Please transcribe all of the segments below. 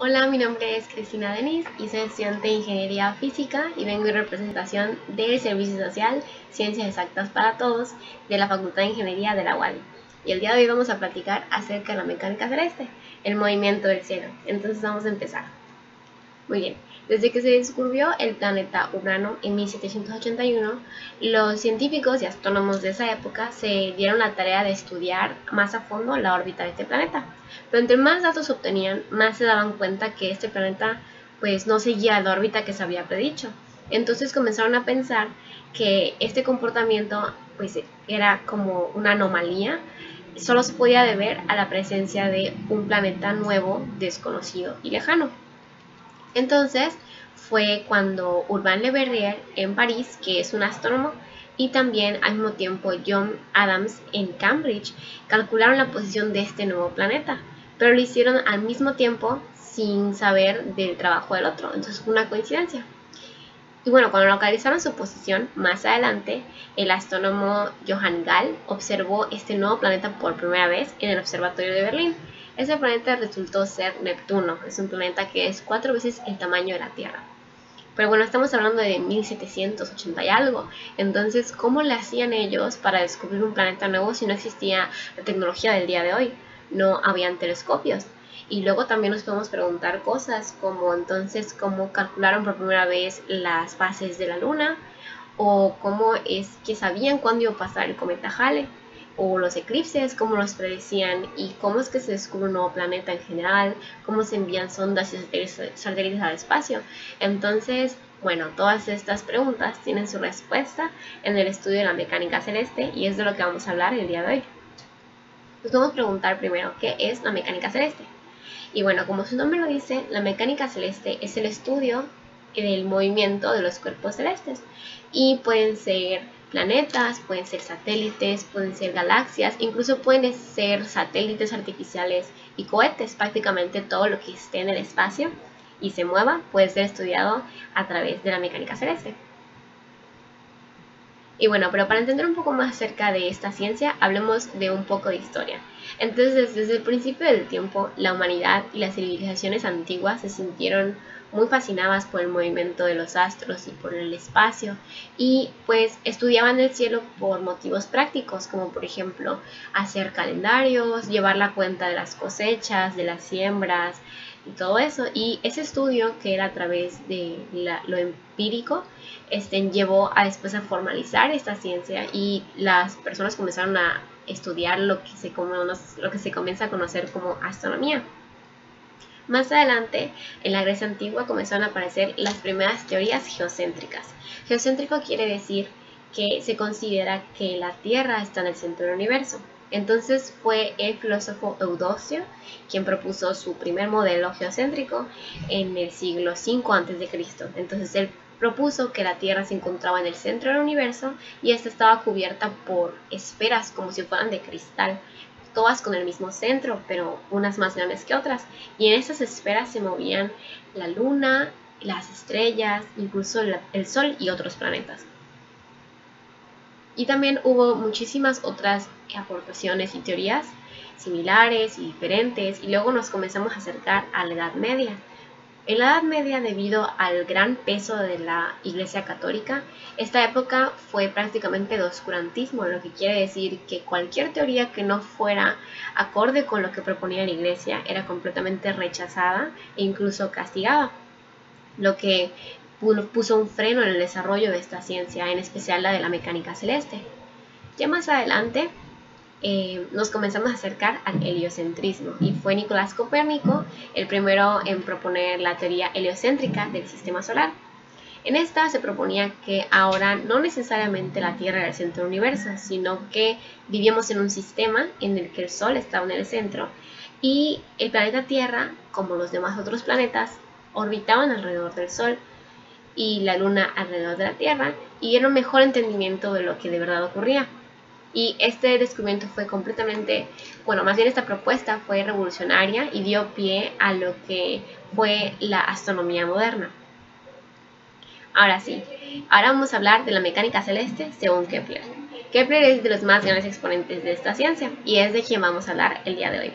Hola, mi nombre es Cristina Denis y soy estudiante de Ingeniería Física y vengo en representación del Servicio Social Ciencias Exactas para Todos de la Facultad de Ingeniería de la UADY. Y el día de hoy vamos a platicar acerca de la mecánica celeste, el movimiento del cielo. Entonces vamos a empezar. Muy bien, desde que se descubrió el planeta Urano en 1781, los científicos y astrónomos de esa época se dieron la tarea de estudiar más a fondo la órbita de este planeta. Pero entre más datos obtenían, más se daban cuenta que este planeta pues no seguía la órbita que se había predicho. Entonces comenzaron a pensar que este comportamiento pues era como una anomalía, solo se podía deber a la presencia de un planeta nuevo, desconocido y lejano. Entonces fue cuando Urbain Le Verrier en París, que es un astrónomo, y también al mismo tiempo John Adams en Cambridge, calcularon la posición de este nuevo planeta, pero lo hicieron al mismo tiempo sin saber del trabajo del otro, entonces fue una coincidencia. Y bueno, cuando localizaron su posición, más adelante, el astrónomo Johann Gall observó este nuevo planeta por primera vez en el Observatorio de Berlín. Ese planeta resultó ser Neptuno, es un planeta que es 4 veces el tamaño de la Tierra. Pero bueno, estamos hablando de 1780 y algo, entonces, ¿cómo le hacían ellos para descubrir un planeta nuevo si no existía la tecnología del día de hoy? No habían telescopios. Y luego también nos podemos preguntar cosas como entonces cómo calcularon por primera vez las fases de la Luna, o cómo es que sabían cuándo iba a pasar el cometa Halley, o los eclipses, cómo los predecían, y cómo es que se descubre un nuevo planeta en general, cómo se envían sondas y satélites al espacio. Entonces, bueno, todas estas preguntas tienen su respuesta en el estudio de la mecánica celeste y es de lo que vamos a hablar el día de hoy. Nos vamos a preguntar primero, ¿qué es la mecánica celeste? Y bueno, como su nombre lo dice, la mecánica celeste es el estudio del movimiento de los cuerpos celestes. Y pueden ser planetas, pueden ser satélites, pueden ser galaxias, incluso pueden ser satélites artificiales y cohetes. Prácticamente todo lo que esté en el espacio y se mueva puede ser estudiado a través de la mecánica celeste. Y bueno, pero para entender un poco más acerca de esta ciencia, hablemos de un poco de historia. Entonces, desde el principio del tiempo, la humanidad y las civilizaciones antiguas se sintieron muy fascinadas por el movimiento de los astros y por el espacio, y pues estudiaban el cielo por motivos prácticos, como por ejemplo hacer calendarios, llevar la cuenta de las cosechas, de las siembras y todo eso. Y ese estudio, que era a través de lo empírico, llevó a después a formalizar esta ciencia, y las personas comenzaron a estudiar lo que se comienza a conocer como astronomía. Más adelante, en la Grecia antigua comenzaron a aparecer las primeras teorías geocéntricas. Geocéntrico quiere decir que se considera que la Tierra está en el centro del universo. Entonces fue el filósofo Eudocio quien propuso su primer modelo geocéntrico en el siglo V a.C. Entonces él propuso que la Tierra se encontraba en el centro del universo y esta estaba cubierta por esferas como si fueran de cristal, todas con el mismo centro, pero unas más grandes que otras. Y en esas esferas se movían la Luna, las estrellas, incluso el Sol y otros planetas. Y también hubo muchísimas otras aportaciones y teorías similares y diferentes, y luego nos comenzamos a acercar a la Edad Media. En la Edad Media, debido al gran peso de la Iglesia Católica, esta época fue prácticamente de oscurantismo, lo que quiere decir que cualquier teoría que no fuera acorde con lo que proponía la Iglesia era completamente rechazada e incluso castigada, lo que puso un freno en el desarrollo de esta ciencia, en especial la de la mecánica celeste. Ya más adelante nos comenzamos a acercar al heliocentrismo, y fue Nicolás Copérnico el primero en proponer la teoría heliocéntrica del sistema solar. En esta se proponía que ahora no necesariamente la Tierra era el centro del universo, sino que vivíamos en un sistema en el que el Sol estaba en el centro y el planeta Tierra, como los demás otros planetas, orbitaban alrededor del Sol y la Luna alrededor de la Tierra, y era un mejor entendimiento de lo que de verdad ocurría. Y este descubrimiento fue completamente, bueno, más bien esta propuesta fue revolucionaria y dio pie a lo que fue la astronomía moderna. Ahora sí, ahora vamos a hablar de la mecánica celeste según Kepler. Kepler es de los más grandes exponentes de esta ciencia y es de quien vamos a hablar el día de hoy.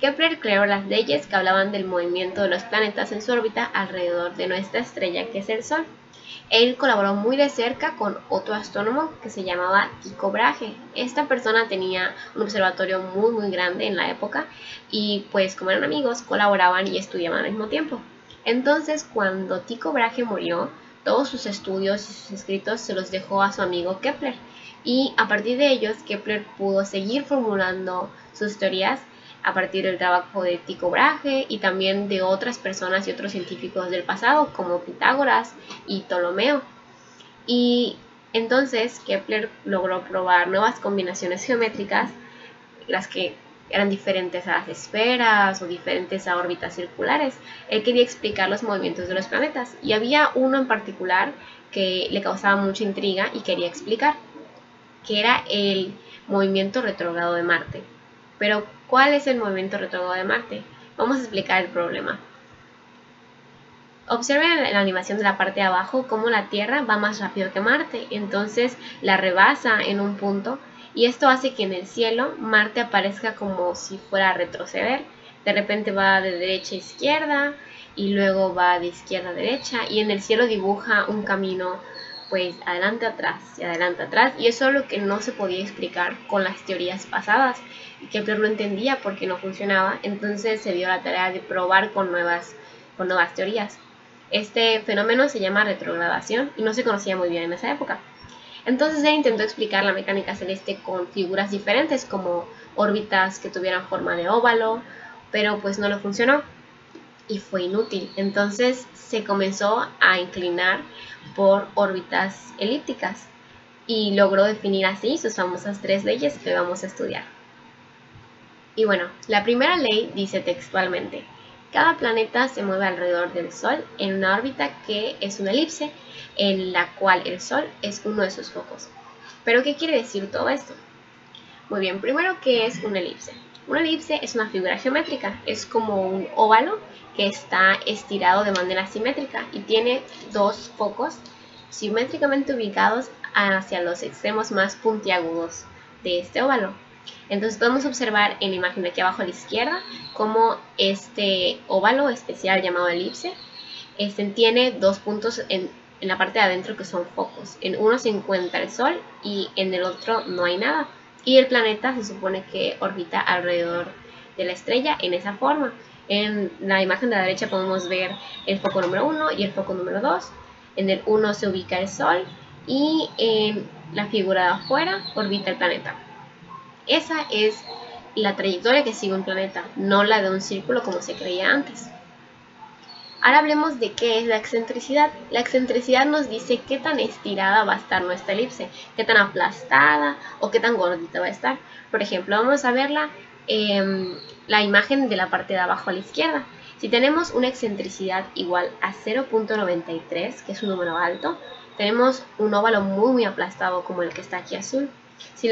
Kepler creó las leyes que hablaban del movimiento de los planetas en su órbita alrededor de nuestra estrella, que es el Sol. Él colaboró muy de cerca con otro astrónomo que se llamaba Tycho Brahe. Esta persona tenía un observatorio muy grande en la época y pues como eran amigos colaboraban y estudiaban al mismo tiempo. Entonces cuando Tycho Brahe murió, todos sus estudios y sus escritos se los dejó a su amigo Kepler, y a partir de ellos Kepler pudo seguir formulando sus teorías a partir del trabajo de Tycho Brahe y también de otras personas y otros científicos del pasado como Pitágoras y Ptolomeo. Y entonces Kepler logró probar nuevas combinaciones geométricas, las que eran diferentes a las esferas o diferentes a órbitas circulares. Él quería explicar los movimientos de los planetas y había uno en particular que le causaba mucha intriga y quería explicar, que era el movimiento retrógrado de Marte. Pero, ¿cuál es el movimiento retrógrado de Marte? Vamos a explicar el problema. Observen en la animación de la parte de abajo cómo la Tierra va más rápido que Marte, entonces la rebasa en un punto y esto hace que en el cielo Marte aparezca como si fuera a retroceder. De repente va de derecha a izquierda y luego va de izquierda a derecha y en el cielo dibuja un camino pues adelante atrás y adelante atrás, y eso es lo que no se podía explicar con las teorías pasadas y Kepler no entendía por qué no funcionaba. Entonces se dio la tarea de probar con nuevas teorías. Este fenómeno se llama retrogradación y no se conocía muy bien en esa época. Entonces él intentó explicar la mecánica celeste con figuras diferentes como órbitas que tuvieran forma de óvalo, pero pues no le funcionó y fue inútil. Entonces se comenzó a inclinar por órbitas elípticas y logró definir así sus famosas 3 leyes que vamos a estudiar. Y bueno, la primera ley dice textualmente: cada planeta se mueve alrededor del Sol en una órbita que es una elipse, en la cual el Sol es uno de sus focos. ¿Pero qué quiere decir todo esto? Muy bien, primero, ¿qué es una elipse? Una elipse es una figura geométrica, es como un óvalo que está estirado de manera simétrica y tiene 2 focos simétricamente ubicados hacia los extremos más puntiagudos de este óvalo. Entonces podemos observar en la imagen de aquí abajo a la izquierda cómo este óvalo especial llamado elipse tiene 2 puntos en la parte de adentro que son focos. En uno se encuentra el Sol y en el otro no hay nada. Y el planeta se supone que orbita alrededor de la estrella en esa forma. En la imagen de la derecha podemos ver el foco número 1 y el foco número 2. En el 1 se ubica el Sol y en la figura de afuera orbita el planeta. Esa es la trayectoria que sigue un planeta, no la de un círculo como se creía antes. Ahora hablemos de qué es la excentricidad. La excentricidad nos dice qué tan estirada va a estar nuestra elipse, qué tan aplastada o qué tan gordita va a estar. Por ejemplo, vamos a verla la imagen de la parte de abajo a la izquierda. Si tenemos una excentricidad igual a 0.93, que es un número alto, tenemos un óvalo muy aplastado como el que está aquí azul. Si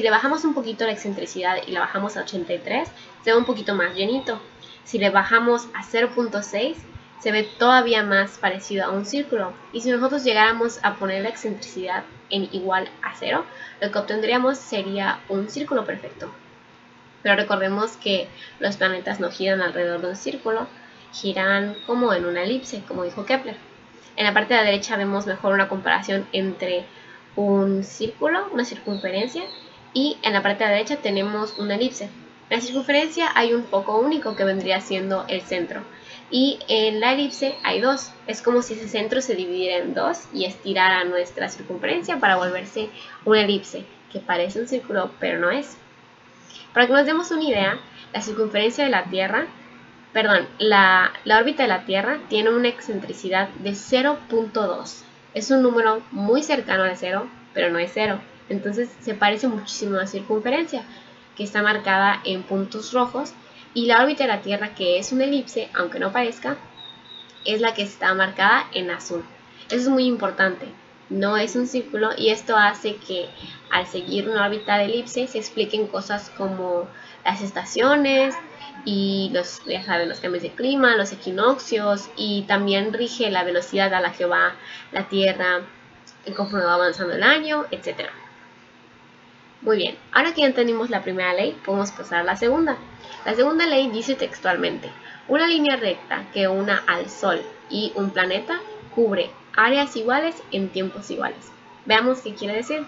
le bajamos un poquito la excentricidad y la bajamos a 83, se ve un poquito más llenito. Si le bajamos a 0.6, se ve todavía más parecido a un círculo. Y si nosotros llegáramos a poner la excentricidad en igual a 0, lo que obtendríamos sería un círculo perfecto. Pero recordemos que los planetas no giran alrededor de un círculo, giran como en una elipse, como dijo Kepler. En la parte de la derecha vemos mejor una comparación entre un círculo, una circunferencia, y en la parte de la derecha tenemos una elipse. En la circunferencia hay un foco único que vendría siendo el centro, y en la elipse hay 2. Es como si ese centro se dividiera en 2 y estirara nuestra circunferencia para volverse una elipse, que parece un círculo, pero no es. Para que nos demos una idea, la circunferencia de la Tierra, la órbita de la Tierra tiene una excentricidad de 0.2. Es un número muy cercano al 0, pero no es 0. Entonces se parece muchísimo a la circunferencia, que está marcada en puntos rojos, y la órbita de la Tierra, que es una elipse, aunque no parezca, es la que está marcada en azul. Eso es muy importante. No es un círculo, y esto hace que al seguir una órbita de elipse se expliquen cosas como las estaciones y ya saben, los cambios de clima, los equinoccios, y también rige la velocidad a la que va la Tierra conforme va avanzando el año, etc. Muy bien, ahora que ya entendimos la primera ley, podemos pasar a la segunda. La segunda ley dice textualmente: una línea recta que una al Sol y un planeta cubre áreas iguales en tiempos iguales. Veamos qué quiere decir.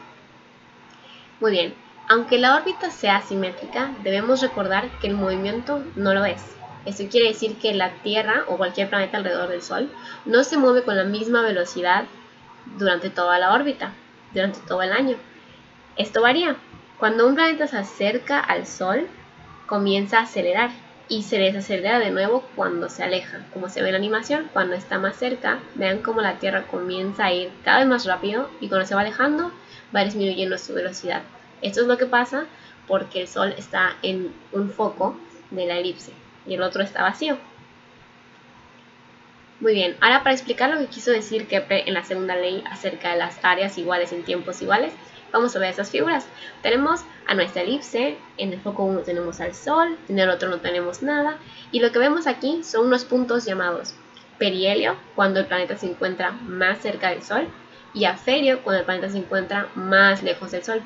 Muy bien, aunque la órbita sea simétrica, debemos recordar que el movimiento no lo es. Esto quiere decir que la Tierra o cualquier planeta alrededor del Sol no se mueve con la misma velocidad durante toda la órbita, durante todo el año. Esto varía. Cuando un planeta se acerca al Sol, comienza a acelerar y se desacelera de nuevo cuando se aleja. Como se ve en la animación, cuando está más cerca, vean cómo la Tierra comienza a ir cada vez más rápido y cuando se va alejando, va disminuyendo su velocidad. Esto es lo que pasa porque el Sol está en un foco de la elipse y el otro está vacío. Muy bien, ahora para explicar lo que quiso decir Kepler en la segunda ley acerca de las áreas iguales en tiempos iguales, vamos a ver esas figuras. Tenemos a nuestra elipse, en el foco 1 tenemos al Sol, en el otro no tenemos nada, y lo que vemos aquí son unos puntos llamados perihelio, cuando el planeta se encuentra más cerca del Sol, y afelio, cuando el planeta se encuentra más lejos del Sol.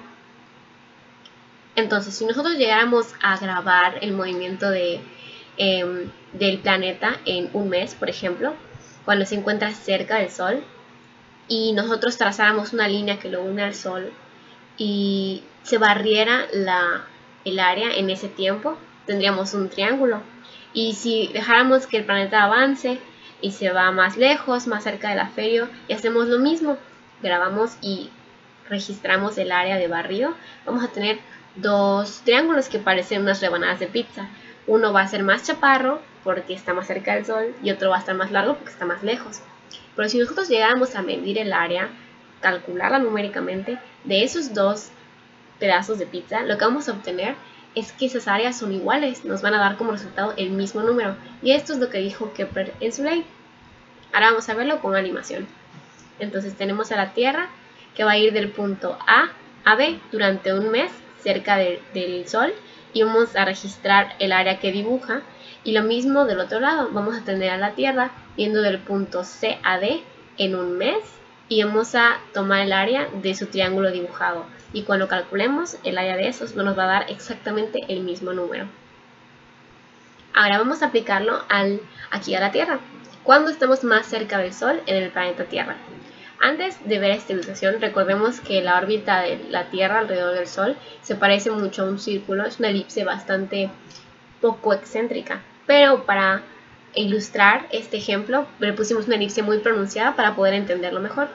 Entonces, si nosotros llegáramos a grabar el movimiento del planeta en un mes, por ejemplo, cuando se encuentra cerca del Sol, y nosotros trazáramos una línea que lo une al Sol y se barriera el área en ese tiempo, tendríamos un triángulo. Y si dejáramos que el planeta avance y se va más lejos, más cerca del afelio, y hacemos lo mismo, grabamos y registramos el área de barrido, vamos a tener dos triángulos que parecen unas rebanadas de pizza. Uno va a ser más chaparro porque está más cerca del Sol y otro va a estar más largo porque está más lejos. Pero si nosotros llegáramos a medir el área, calcularla numéricamente, de esos dos pedazos de pizza, lo que vamos a obtener es que esas áreas son iguales, nos van a dar como resultado el mismo número. Y esto es lo que dijo Kepler en su ley. Ahora vamos a verlo con animación. Entonces tenemos a la Tierra que va a ir del punto A a B durante un mes cerca del Sol y vamos a registrar el área que dibuja. Y lo mismo del otro lado, vamos a tener a la Tierra yendo del punto C a D en un mes y vamos a tomar el área de su triángulo dibujado. Y cuando calculemos el área de esos nos va a dar exactamente el mismo número. Ahora vamos a aplicarlo aquí a la Tierra. ¿Cuándo estamos más cerca del Sol en el planeta Tierra? Antes de ver esta ilustración, recordemos que la órbita de la Tierra alrededor del Sol se parece mucho a un círculo, es una elipse bastante poco excéntrica. Pero para ilustrar este ejemplo, le pusimos una elipse muy pronunciada para poder entenderlo mejor.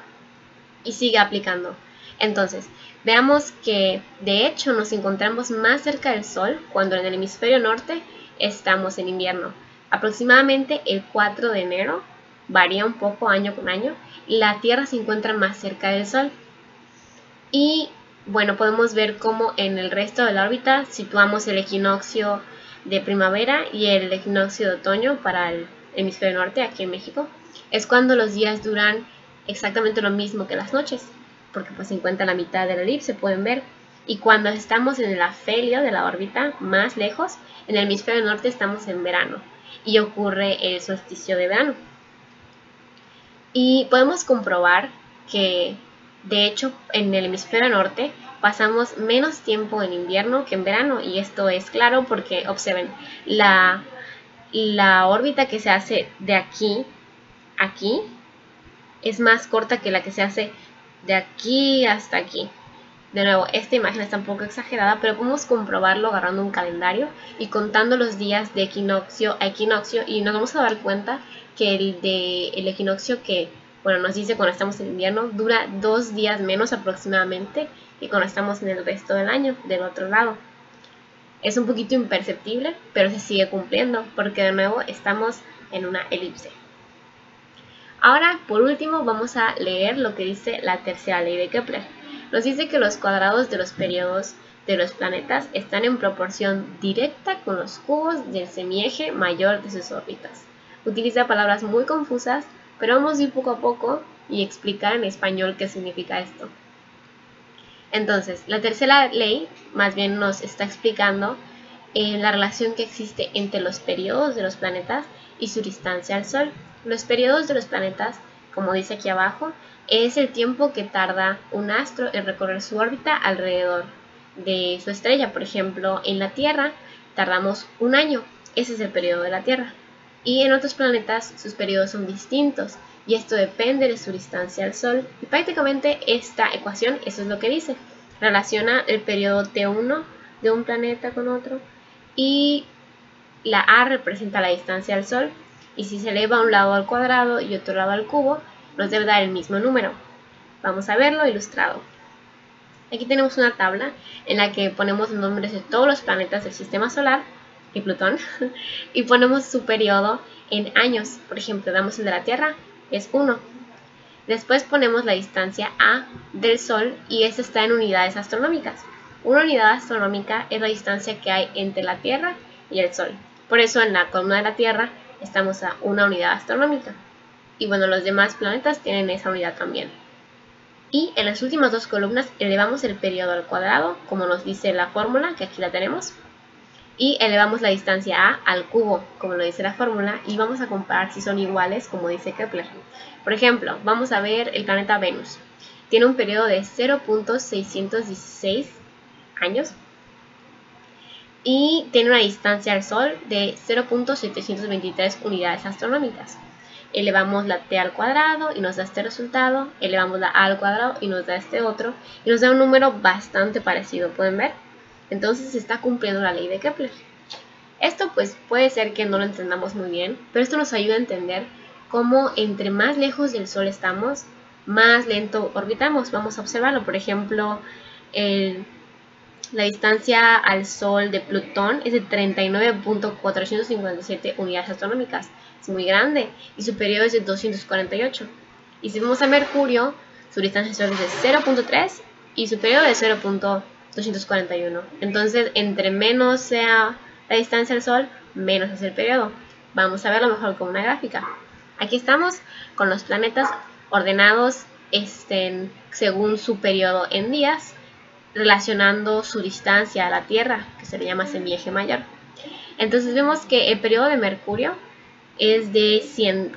Y sigue aplicando. Entonces, veamos que de hecho nos encontramos más cerca del Sol cuando en el hemisferio norte estamos en invierno. Aproximadamente el 4 de enero, varía un poco año con año, la Tierra se encuentra más cerca del Sol. Y bueno, podemos ver cómo en el resto de la órbita situamos el equinoccio de primavera y el equinoccio de otoño para el hemisferio norte, aquí en México. Es cuando los días duran exactamente lo mismo que las noches, porque pues se encuentra la mitad de la elipse, pueden ver. Y cuando estamos en el afelio de la órbita, más lejos, en el hemisferio norte estamos en verano y ocurre el solsticio de verano. Y podemos comprobar que de hecho en el hemisferio norte pasamos menos tiempo en invierno que en verano, y esto es claro porque observen la órbita que se hace de aquí a aquí es más corta que la que se hace de aquí hasta aquí. De nuevo, esta imagen está un poco exagerada, pero podemos comprobarlo agarrando un calendario y contando los días de equinoccio a equinoccio, y nos vamos a dar cuenta que el equinoccio que nos dice cuando estamos en invierno dura 2 días menos aproximadamente que cuando estamos en el resto del año del otro lado. Es un poquito imperceptible, pero se sigue cumpliendo porque de nuevo estamos en una elipse. Ahora, por último, vamos a leer lo que dice la tercera ley de Kepler. Nos dice que los cuadrados de los periodos de los planetas están en proporción directa con los cubos del semieje mayor de sus órbitas. Utiliza palabras muy confusas, pero vamos a ir poco a poco y explicar en español qué significa esto. Entonces, la tercera ley más bien nos está explicando la relación que existe entre los periodos de los planetas y su distancia al Sol. Los periodos de los planetas, como dice aquí abajo, es el tiempo que tarda un astro en recorrer su órbita alrededor de su estrella. Por ejemplo, en la Tierra tardamos un año. Ese es el periodo de la Tierra. Y en otros planetas sus periodos son distintos, y esto depende de su distancia al Sol. Y prácticamente esta ecuación, eso es lo que dice. Relaciona el periodo T1 de un planeta con otro, y la A representa la distancia al Sol, y si se eleva un lado al cuadrado y otro lado al cubo, nos debe dar el mismo número. Vamos a verlo ilustrado. Aquí tenemos una tabla en la que ponemos los nombres de todos los planetas del sistema solar y Plutón y ponemos su periodo en años. Por ejemplo, damos el de la Tierra, es 1. Después ponemos la distancia A del Sol y esta está en unidades astronómicas. Una unidad astronómica es la distancia que hay entre la Tierra y el Sol. Por eso en la columna de la Tierra estamos a una unidad astronómica. Y bueno, los demás planetas tienen esa unidad también. Y en las últimas dos columnas elevamos el periodo al cuadrado, como nos dice la fórmula, que aquí la tenemos. Y elevamos la distancia A al cubo, como lo dice la fórmula, y vamos a comparar si son iguales, como dice Kepler. Por ejemplo, vamos a ver el planeta Venus. Tiene un periodo de 0.616 años y tiene una distancia al Sol de 0.723 unidades astronómicas. Elevamos la t al cuadrado y nos da este resultado, elevamos la a al cuadrado y nos da este otro, y nos da un número bastante parecido, ¿pueden ver? Entonces se está cumpliendo la ley de Kepler. Esto pues puede ser que no lo entendamos muy bien, pero esto nos ayuda a entender cómo entre más lejos del Sol estamos, más lento orbitamos. Vamos a observarlo, por ejemplo, la distancia al Sol de Plutón es de 39.457 unidades astronómicas. Es muy grande y su periodo es de 248. Y si vemos a Mercurio, su distancia al Sol es de 0.3 y su periodo es 0.241. Entonces, entre menos sea la distancia al Sol, menos es el periodo. Vamos a verlo mejor con una gráfica. Aquí estamos con los planetas ordenados según su periodo en días, relacionando su distancia a la Tierra, que se le llama semieje mayor. Entonces vemos que el periodo de Mercurio es de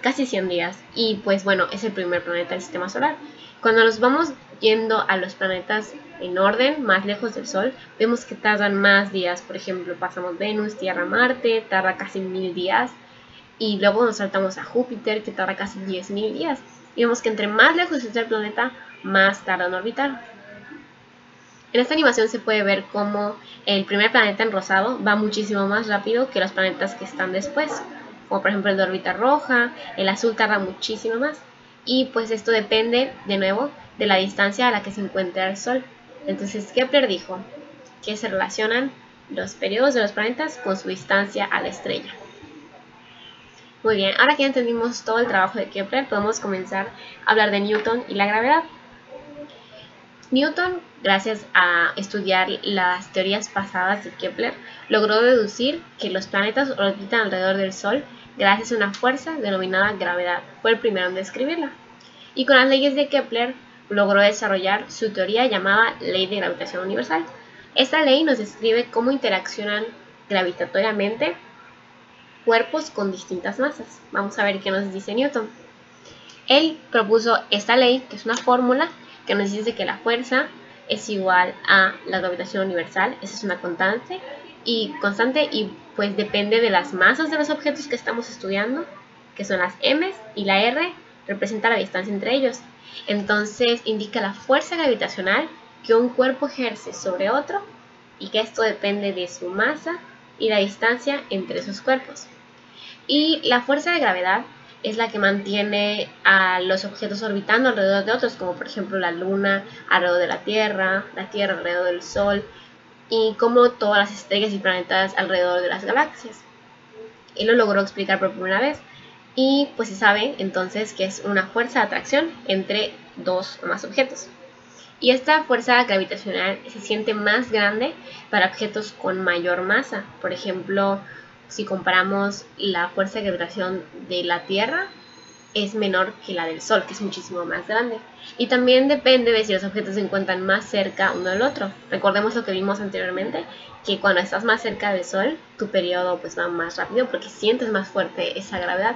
casi 100 días y pues bueno, es el primer planeta del sistema solar. Cuando nos vamos yendo a los planetas en orden, más lejos del Sol, vemos que tardan más días. Por ejemplo, pasamos Venus, Tierra, Marte, tarda casi 1000 días. Y luego nos saltamos a Júpiter, que tarda casi 10.000 días. Y vemos que entre más lejos está el planeta, más tarda en orbitar. En esta animación se puede ver cómo el primer planeta en rosado va muchísimo más rápido que los planetas que están después. Como por ejemplo el de órbita roja, el azul tarda muchísimo más. Y pues esto depende, de nuevo, de la distancia a la que se encuentra el Sol. Entonces Kepler dijo que se relacionan los periodos de los planetas con su distancia a la estrella. Muy bien, ahora que ya entendimos todo el trabajo de Kepler, podemos comenzar a hablar de Newton y la gravedad. Newton, gracias a estudiar las teorías pasadas de Kepler, logró deducir que los planetas orbitan alrededor del Sol gracias a una fuerza denominada gravedad. Fue el primero en describirla. Y con las leyes de Kepler logró desarrollar su teoría llamada Ley de Gravitación Universal. Esta ley nos describe cómo interaccionan gravitatoriamente cuerpos con distintas masas. Vamos a ver qué nos dice Newton. Él propuso esta ley, que es una fórmula que nos dice que la fuerza es igual a la gravitación universal. Esa es una constante y pues depende de las masas de los objetos que estamos estudiando, que son las m, y la r representa la distancia entre ellos. Entonces indica la fuerza gravitacional que un cuerpo ejerce sobre otro y que esto depende de su masa y la distancia entre esos cuerpos. Y la fuerza de gravedad es la que mantiene a los objetos orbitando alrededor de otros, como por ejemplo la Luna alrededor de la Tierra alrededor del Sol, y como todas las estrellas y planetas alrededor de las galaxias. Él lo logró explicar por primera vez, y pues se sabe entonces que es una fuerza de atracción entre dos o más objetos. Y esta fuerza gravitacional se siente más grande para objetos con mayor masa. Por ejemplo, si comparamos la fuerza de gravitación de la Tierra, es menor que la del Sol, que es muchísimo más grande. Y también depende de si los objetos se encuentran más cerca uno del otro. Recordemos lo que vimos anteriormente, que cuando estás más cerca del Sol, tu periodo pues va más rápido porque sientes más fuerte esa gravedad.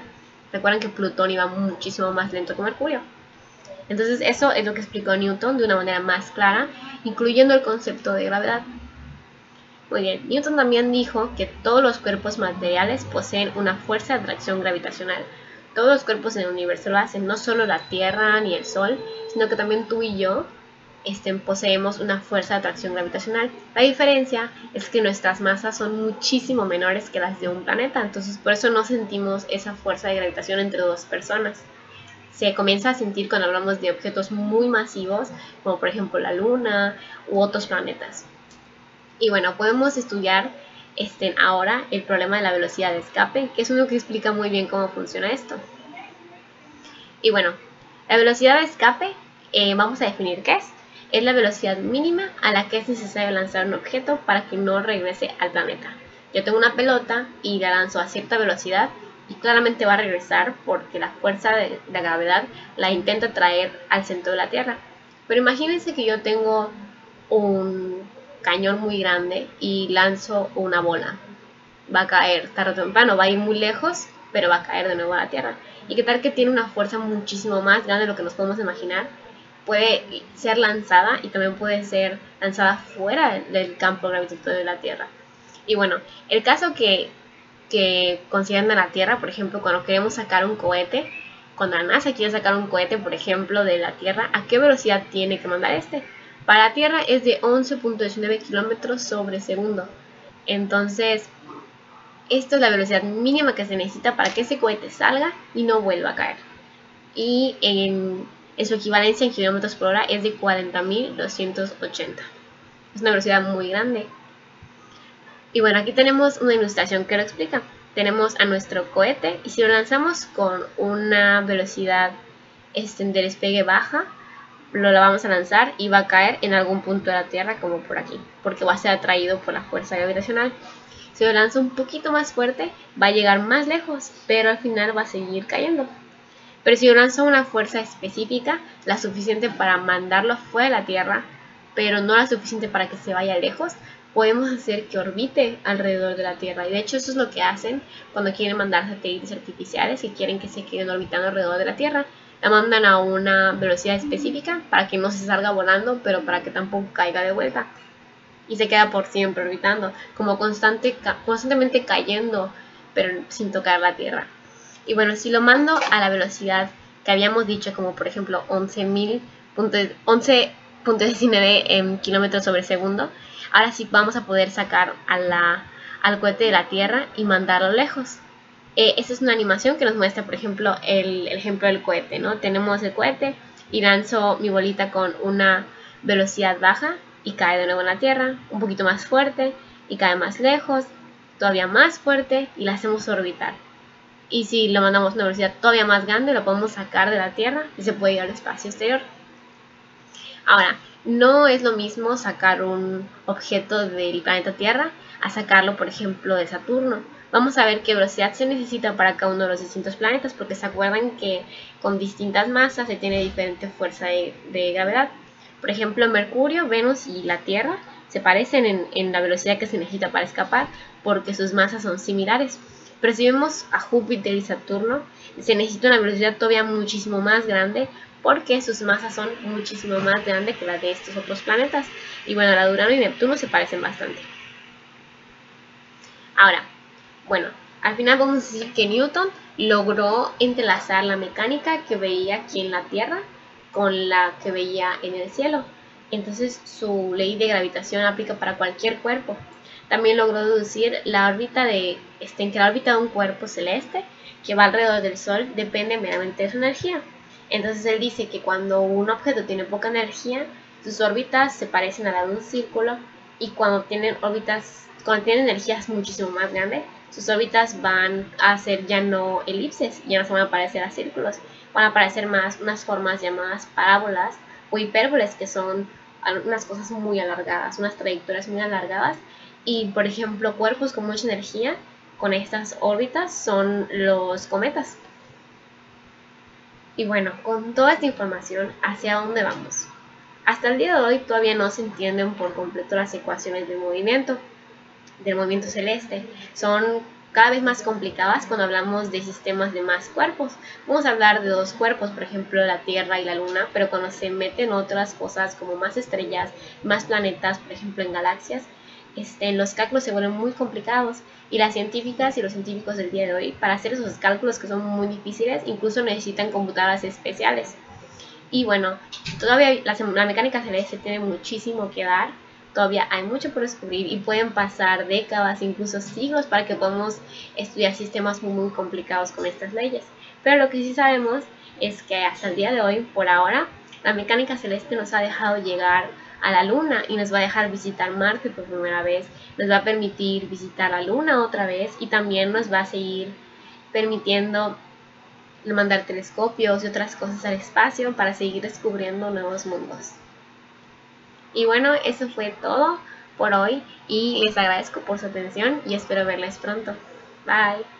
Recuerden que Plutón iba muchísimo más lento que Mercurio. Entonces eso es lo que explicó Newton de una manera más clara, incluyendo el concepto de gravedad. Muy bien, Newton también dijo que todos los cuerpos materiales poseen una fuerza de atracción gravitacional. Todos los cuerpos en el universo lo hacen, no solo la Tierra ni el Sol, sino que también tú y yo poseemos una fuerza de atracción gravitacional. La diferencia es que nuestras masas son muchísimo menores que las de un planeta, entonces por eso no sentimos esa fuerza de gravitación entre dos personas. Se comienza a sentir cuando hablamos de objetos muy masivos, como por ejemplo la Luna u otros planetas. Y bueno, podemos estudiar ahora el problema de la velocidad de escape, que es uno que explica muy bien cómo funciona esto. Y bueno, la velocidad de escape, vamos a definir qué es. Es la velocidad mínima a la que es necesario lanzar un objeto para que no regrese al planeta. Yo tengo una pelota y la lanzo a cierta velocidad y claramente va a regresar porque la fuerza de la gravedad la intenta traer al centro de la Tierra. Pero imagínense que yo tengo un cañón muy grande y lanzo una bola. Va a caer tarde o temprano, va a ir muy lejos, pero va a caer de nuevo a la Tierra. ¿Y qué tal que tiene una fuerza muchísimo más grande de lo que nos podemos imaginar? Puede ser lanzada y también puede ser lanzada fuera del campo gravitatorio de la Tierra. Y bueno, el caso que consideran de la Tierra, por ejemplo, cuando queremos sacar un cohete, cuando la NASA quiere sacar un cohete, por ejemplo, de la Tierra, ¿a qué velocidad tiene que mandar este? Para la Tierra es de 11.19 kilómetros sobre segundo. Entonces, esto es la velocidad mínima que se necesita para que ese cohete salga y no vuelva a caer. Y en su equivalencia en kilómetros por hora es de 40.280. Es una velocidad muy grande. Y bueno, aquí tenemos una ilustración que lo explica. Tenemos a nuestro cohete y si lo lanzamos con una velocidad de despegue baja, lo vamos a lanzar y va a caer en algún punto de la Tierra, como por aquí, porque va a ser atraído por la fuerza gravitacional. Si lo lanzo un poquito más fuerte, va a llegar más lejos, pero al final va a seguir cayendo. Pero si yo lanzo una fuerza específica, la suficiente para mandarlo fuera de la Tierra, pero no la suficiente para que se vaya lejos, podemos hacer que orbite alrededor de la Tierra. Y de hecho eso es lo que hacen cuando quieren mandar satélites artificiales que quieren que se queden orbitando alrededor de la Tierra. La mandan a una velocidad específica para que no se salga volando, pero para que tampoco caiga de vuelta. Y se queda por siempre orbitando, como constantemente cayendo, pero sin tocar la Tierra. Y bueno, si lo mando a la velocidad que habíamos dicho, como por ejemplo 11.19 kilómetros sobre segundo, ahora sí vamos a poder sacar al cohete de la Tierra y mandarlo lejos. Esta es una animación que nos muestra, por ejemplo, el ejemplo del cohete, ¿no? Tenemos el cohete y lanzo mi bolita con una velocidad baja y cae de nuevo en la Tierra, un poquito más fuerte y cae más lejos, todavía más fuerte y la hacemos orbitar. Y si lo mandamos a una velocidad todavía más grande, lo podemos sacar de la Tierra y se puede ir al espacio exterior. Ahora, no es lo mismo sacar un objeto del planeta Tierra a sacarlo, por ejemplo, de Saturno. Vamos a ver qué velocidad se necesita para cada uno de los distintos planetas, porque se acuerdan que con distintas masas se tiene diferente fuerza de gravedad. Por ejemplo, Mercurio, Venus y la Tierra se parecen en la velocidad que se necesita para escapar, porque sus masas son similares. Pero si vemos a Júpiter y Saturno, se necesita una velocidad todavía muchísimo más grande porque sus masas son muchísimo más grandes que las de estos otros planetas. Y bueno, la de Urano y Neptuno se parecen bastante. Ahora, bueno, al final vamos a decir que Newton logró entrelazar la mecánica que veía aquí en la Tierra con la que veía en el cielo. Entonces su ley de gravitación aplica para cualquier cuerpo. También logró deducir la órbita que la órbita de un cuerpo celeste que va alrededor del Sol depende meramente de su energía. Entonces él dice que cuando un objeto tiene poca energía, sus órbitas se parecen a la de un círculo, y cuando tienen energías muchísimo más grandes, sus órbitas van a ser ya no elipses, ya no se van a parecer a círculos, van a aparecer más unas formas llamadas parábolas o hipérboles, que son unas cosas muy alargadas, unas trayectorias muy alargadas. Y por ejemplo, cuerpos con mucha energía con estas órbitas son los cometas. Y bueno, con toda esta información, ¿hacia dónde vamos? Hasta el día de hoy todavía no se entienden por completo las ecuaciones del movimiento celeste. Son cada vez más complicadas cuando hablamos de sistemas de más cuerpos. Vamos a hablar de dos cuerpos, por ejemplo la Tierra y la Luna, pero cuando se meten otras cosas como más estrellas, más planetas, por ejemplo en galaxias, los cálculos se vuelven muy complicados y las científicas y los científicos del día de hoy, para hacer esos cálculos que son muy difíciles, incluso necesitan computadoras especiales. Y bueno, todavía la mecánica celeste tiene muchísimo que dar, todavía hay mucho por descubrir y pueden pasar décadas, incluso siglos, para que podamos estudiar sistemas muy complicados con estas leyes. Pero lo que sí sabemos es que hasta el día de hoy, por ahora, la mecánica celeste nos ha dejado llegar a la Luna y nos va a dejar visitar Marte por primera vez, nos va a permitir visitar la Luna otra vez y también nos va a seguir permitiendo mandar telescopios y otras cosas al espacio para seguir descubriendo nuevos mundos. Y bueno, eso fue todo por hoy y les agradezco por su atención y espero verles pronto. Bye.